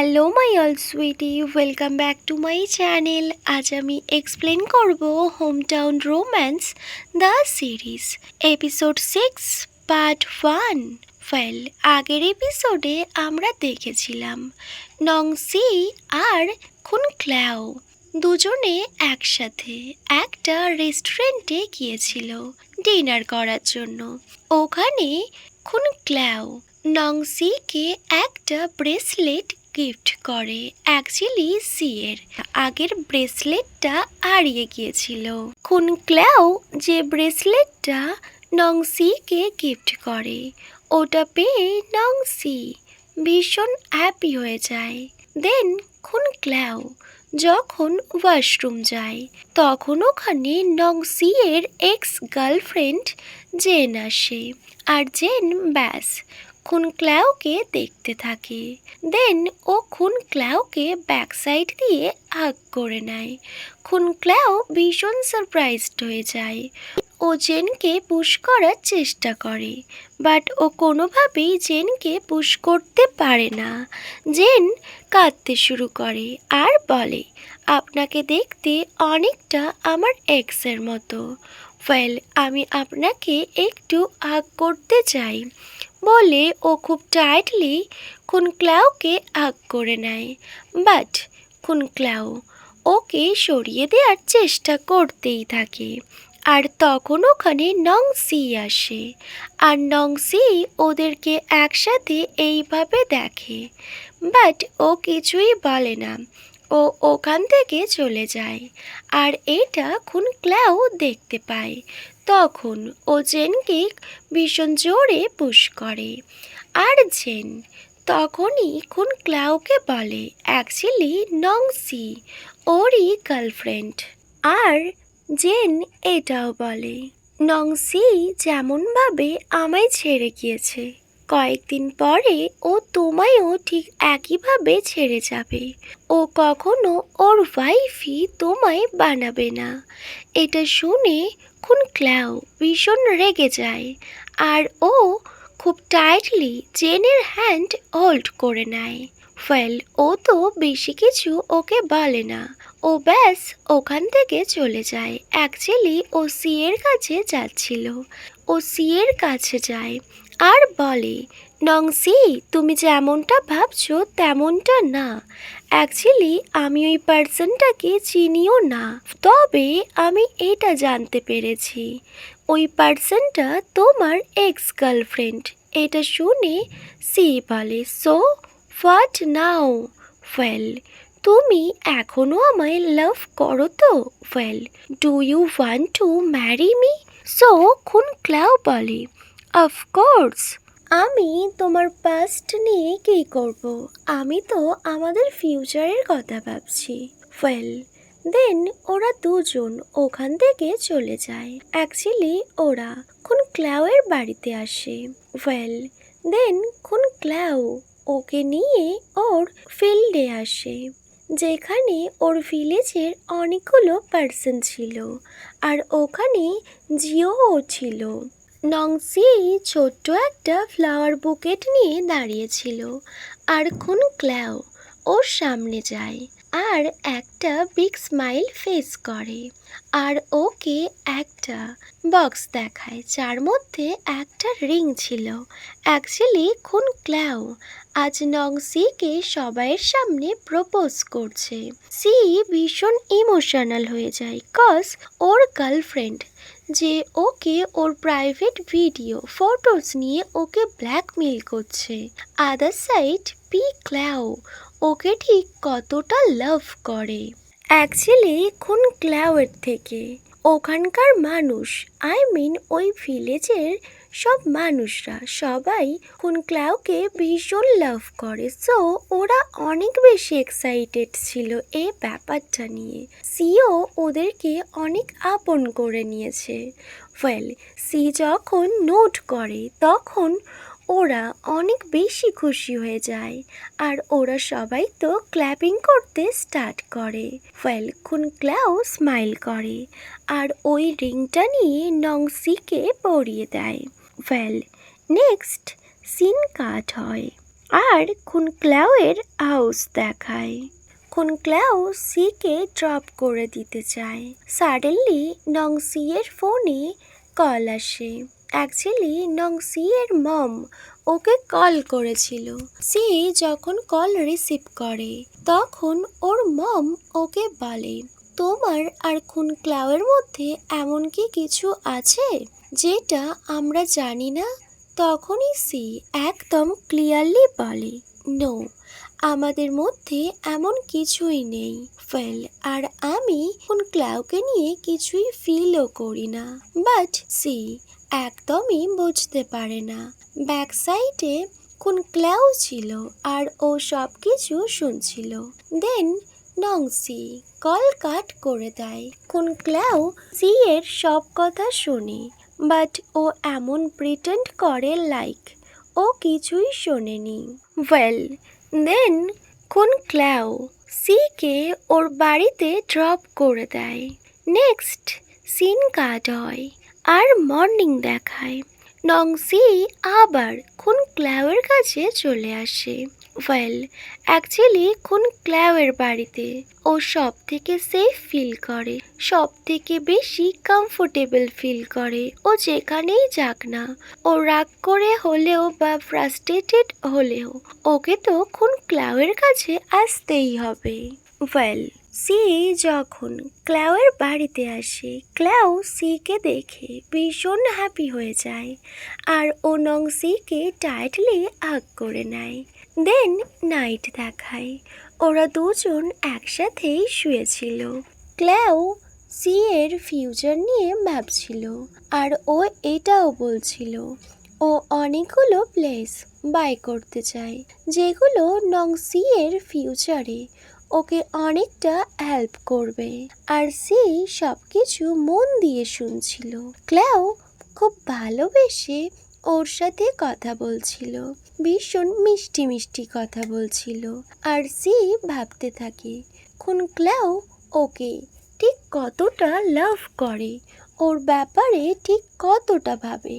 Hello my all sweetie, welcome back to my channel. আজ আমি explain করব home town romance the series episode 6 part 1। Well, আগের এপিসোডে আমরা দেখেছিলাম নংসি আর খুন ক্ল্যাও দুজনে একসাথে একটা রেস্টুরেন্টে গিয়েছিল ডিনার করার জন্য। ওখানে খুন ক্ল্যাও নংসিকে একটা ব্রেসলেট গিফট করে। অ্যাকচুয়ালি সিয়ের আগের ব্রেসলেটটা হারিয়ে গিয়েছিল। খুন ক্ল্যাও যে ব্রেসলেটটা নংসিকে গিফট করে, ওটা পেয়ে নংসি ভীষণ হ্যাপি হয়ে যায়। দেন খুন ক্ল্যাও যখন ওয়াশরুম যায়, তখন ওখানে নংসিয়ের এক্স গার্লফ্রেন্ড জেন আসে। আর জেন ব্যাস খুন ক্ল্যাওকে দেখতে থাকে। দেন ও খুন ক্ল্যাওকে ব্যাক সাইড দিয়ে হাগ করে নেয়। খুন ক্ল্যাও ভীষণ সারপ্রাইজড হয়ে যায়। ও জেনকে পুশ করার চেষ্টা করে, বাট ও কোনোভাবেই জেনকে পুশ করতে পারে না। জেন কাঁদতে শুরু করে আর বলে, আপনাকে দেখতে অনেকটা আমার এক্সের মতো। ওয়েল, আমি আপনাকে একটু হাগ করতে চাই বলে ও খুব টাইটলি খুন ক্ল্যাওকে হাগ করে নেয়। বাট খুন ক্ল্যাও ওকে সরিয়ে দেওয়ার চেষ্টা করতেই থাকে। আর তখন ওখানে নংসি আসে, আর নংসি ওদেরকে একসাথে এইভাবে দেখে, বাট ও কিছুই বলে না। ও ওখান থেকে চলে যায়। আর এটা খুন ক্ল্যাও দেখতে পায়। তখন ও জেনকে ভীষণ জোরে পুশ করে। আর জেন তখনই খুন ক্ল্যাওকে বলে অ্যাকচুয়ালি নংসি ওরই গার্লফ্রেন্ড। আর জেন এটাও বলে, নংসি যেমনভাবে আমায় ছেড়ে গিয়েছে, কয়েকদিন পরে ও তোমায়ও ঠিক একইভাবে ছেড়ে যাবে। ও কখনো ওর ওয়াইফই তোমায় বানাবে না। এটা শুনে খুন ক্ল্যাও ভীষণ রেগে যায়। আর ও খুব টাইটলি জেনের হ্যান্ড হোল্ড করে নেয়। ওয়েল, ও তো বেশি কিছু ওকে বলে না, ও ব্যাস ওখান থেকে চলে যায়। অ্যাকচুয়ালি ও সিয়ের কাছে যাচ্ছিল। ও সিয়ের কাছে যায় আর বলে, নংসি, তুমি যেমনটা ভাবছো তেমনটা না। অ্যাকচুয়ালি আমি ওই পার্সনটাকে চিনিও না, তবে আমি এটা জানতে পেরেছি ওই পার্সনটা তোমার এক্স গার্লফ্রেন্ড। এটা শুনে সি বলে, সো হোয়াট নাও? ওয়েল, তুমি এখনো আমায় লাভ করো তো? Well, do you want to marry me? So খুন ক্ল্যাও বলে, অফকোর্স। আমি তোমার পাস্ট নিয়ে কী করব? আমি তো আমাদের ফিউচারের কথা ভাবছি। ওয়েল, দেন ওরা দুজন ওখান থেকে চলে যায়। অ্যাকচুয়ালি ওরা খুন ক্ল্যাওয়ের বাড়িতে আসে। ওয়েল, দেন খুন ক্ল্যাও ওকে নিয়ে ওর ফিল্ডে আসে, যেখানে ওর ভিলেজের অনেকগুলো পার্সন ছিল। আর ওখানে জিওও ছিল। নংসি ছোট্ট একটা ফ্লাওয়ার বুকেট নিয়ে দাঁড়িয়েছিল। আর খুন ক্ল্যাও ওর সামনে যায় আর একটা বিগ স্মাইল ফেস করে। আর ওকে একটা বক্স দেখায়, যার মধ্যে একটা রিং ছিল। অ্যাকচুয়ালি খুন ক্ল্যাও আজ নংসিকে সবাইয়ের সামনে প্রপোজ করছে। সি ভীষণ ইমোশনাল হয়ে যায়, কজ ওর গার্লফ্রেন্ড যে ওকে ওর প্রাইভেট ভিডিও ফটোস নিয়ে ওকে ব্ল্যাকমেল করছে। আদার সাইড পি ক্ল্যাও ওকে ঠিক কতটা লাভ করে। অ্যাকচুয়ালি খুন ক্ল্যাওয়ের থেকে ওখানকার মানুষ, আই মিন ওই ভিলেজের সব মানুষরা সবাই খুন ক্ল্যাওকে ভীষণ লাভ করে। সো ওরা অনেক বেশি এক্সাইটেড ছিল এই ব্যাপারটা নিয়ে। সিও ওদেরকে অনেক আপন করে নিয়েছে। ওয়েল, সি যখন নোট করে তখন ওরা অনেক বেশি খুশি হয়ে যায়। আর ওরা সবাই তো ক্ল্যাপিং করতে স্টার্ট করে। ওয়েল, খুন ক্ল্যাও স্মাইল করে আর ওই রিংটা নিয়ে নংসিকে পরিয়ে দেয়। ওয়েল, নেক্সট সিন কাট হয়। আর খুন ক্লাউয়ের হাউস দেখায়। খুন ক্লাউ সিকে ড্রপ করে দিতে চায়। সাডেনলি নং সি এর ফোনে কল আসে। অ্যাকচুয়ালি নং সি এর মম ওকে কল করেছিল। সি যখন কল রিসিভ করে তখন ওর মম ওকে বলে, তোমার আর খুন ক্লাউয়ের মধ্যে এমন কি কিছু আছে যেটা আমরা জানি না? তখনই সি একদম ক্লিয়ারলি বলে, নো, আমাদের মধ্যে এমন কিছুই নেই ফেল, আর আমি খুন ক্লাউকে নিয়ে কিছুই ফিলও করি না। বাট সি একদমই বুঝতে পারে না ব্যাক সাইডে খুন ক্লাউ ছিল আর ও সব কিছু শুনছিল। দেন নং সি কল কাট করে দেয়। খুন ক্লাউ সি এর সব কথা শুনে, বাট ও এমন প্রিটেন্ড করে লাইক ও কিছুই শোনেনি। ওয়েল দেন খুন ক্লাউ সিকে ওর বাড়িতে ড্রপ করে দেয়। নেক্সট সিন কাট হয় আর মর্নিং দেখায়। নং সি আবার খুন ক্লাউয়ের কাছে চলে আসে। ওয়েল অ্যাকচুয়ালি খুন ক্লাউয়ের বাড়িতে ও সব থেকে সেফ ফিল করে, সব থেকে বেশি কমফোর্টেবল ফিল করে। ও যেখানেই যাক না, ও রাগ করে হলেও বা ফ্রাস্ট্রেটেড হলেও ওকে তো খুন ক্লাউয়ের কাছে আসতেই হবে। ওয়েল সি যখন ক্লাউয়ের বাড়িতে আসে, ক্লাউ সিকে দেখে ভীষণ হ্যাপি হয়ে যায় আর ও নং সিকে টাইটলি হাগ করে নেয়। দেন নাইট দেখায়। ওরা দুজন একসাথেই শুয়েছিল। ক্লাউ সি এর ফিউচার নিয়ে ভাবছিল আর ও এটাও বলছিল ও অনেকগুলো প্লেস বাই করতে চায় যেগুলো নং সি এর ফিউচারে ওকে অনেকটা হেল্প করবে। আর সি সব কিছু মন দিয়ে শুনছিল। ক্লাউ খুব ভালোবেসে ওর সাথে কথা বলছিল, ভীষণ মিষ্টি মিষ্টি কথা বলছিল। আর সি ভাবতে থাকে খুন ক্লাউ ওকে ঠিক কতটা লাভ করে, ওর ব্যাপারে ঠিক কতটা ভাবে।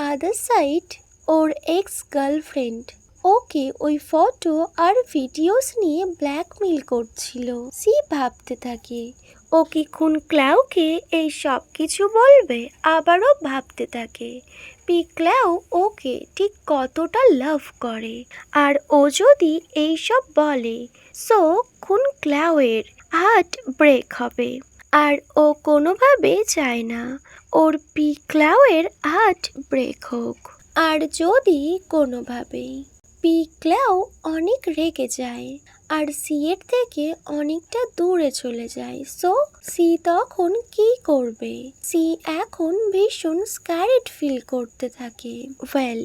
আদার সাইড ওর এক্স গার্লফ্রেন্ড ওকে ওই ফটো আর ভিডিওস নিয়ে ব্ল্যাকমেল করছিল। সি ভাবতে থাকে ও কি খুন ক্লাউকে এই সব কিছু বলবে। আবারও ভাবতে থাকে পি ক্লাউ ওকে ঠিক কতটা লাভ করে, আর ও যদি এইসব বলে সো খুন ক্লাউয়ের হার্ট ব্রেক হবে। আর ও কোনোভাবে চায় না ওর পি ক্লাউয়ের হার্ট ব্রেক হোক। আর যদি কোনোভাবে পি ক্লাউ অনেক রেগে যায় আর সি এর থেকে অনেকটা দূরে চলে যায়, সো সি তখন কি করবে? সি এখন ভীষণ স্ক্যারেড ফিল করতে থাকে। ওয়েল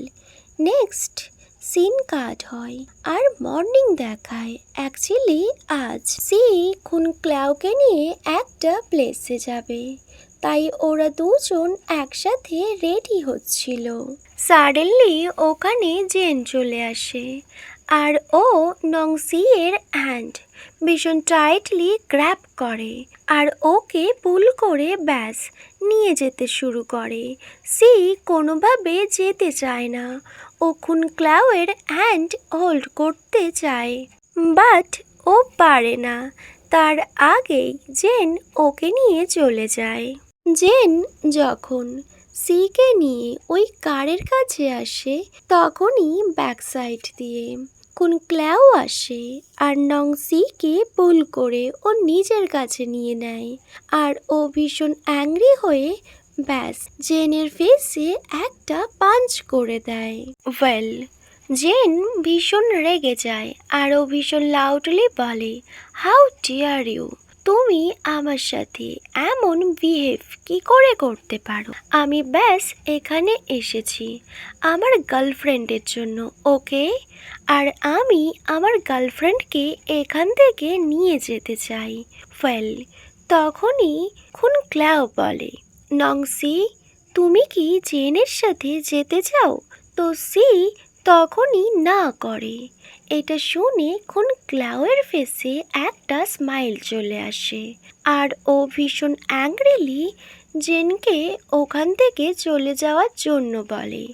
নেক্সট সিন কাট হয় আর মর্নিং দেখায়। অ্যাকচুয়ালি আজ সি খুন ক্লাউকে নিয়ে একটা প্লেসে যাবে, তাই ওরা দুজন একসাথে রেডি হচ্ছিল। সাডেনলি ওখানে জেন চলে আসে আর ও নং সি এর হ্যান্ড ভীষণ টাইটলি গ্র্যাব করে আর ওকে পুল করে ব্যাস নিয়ে যেতে শুরু করে। সি কোনোভাবে যেতে চায় না, ও খুন ক্লাউয়ের হ্যান্ড হোল্ড করতে চায়, বাট ও পারে না। তার আগেই জেন ওকে নিয়ে চলে যায়। জেন যখন সিকে নিয়ে ওই কারের কাছে আসে তখনই ব্যাক সাইড দিয়ে খুন ক্লাউ আসে আর নং সিকে পুল করে ও নিজের কাছে নিয়ে নেয়। আর ও ভীষণ অ্যাংরি হয়ে ব্যাস জেনের ফেসে একটা পাঞ্চ করে দেয়। ওয়েল জেন ভীষণ রেগে যায় আর ও ভীষণ লাউডলি বলে, হাউ ডিয়ার ইউ, তুমি আমার সাথে এমন বিহেভ কি করে করতে পারো? আমি ব্যাস এখানে এসেছি আমার গার্লফ্রেন্ডের জন্য, ওকে? আর আমি আমার গার্লফ্রেন্ডকে এখান থেকে নিয়ে যেতে চাই। ওয়েল তখনই খুন ক্লাউ বলে, নং সি, তুমি কি জেনের সাথে যেতে চাও? তো সি তখনই না করে। এটা শুনে খুন ক্লাউয়ের ফেসে একটা স্মাইল চলে আসে আর ও ভীষণ অ্যাংরিলি জেনকে ওখান থেকে চলে যাওয়ার জন্য বলে।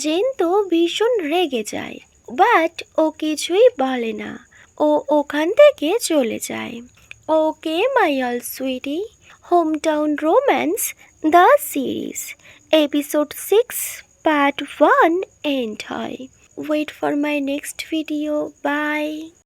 জেন তো ভীষণ রেগে যায় বাট ও কিছুই বলে না, ও ওখান থেকে চলে যায়। Okay my all sweetie, home town romance the series episode 6 part 1 end হয়। Wait for my next video. By.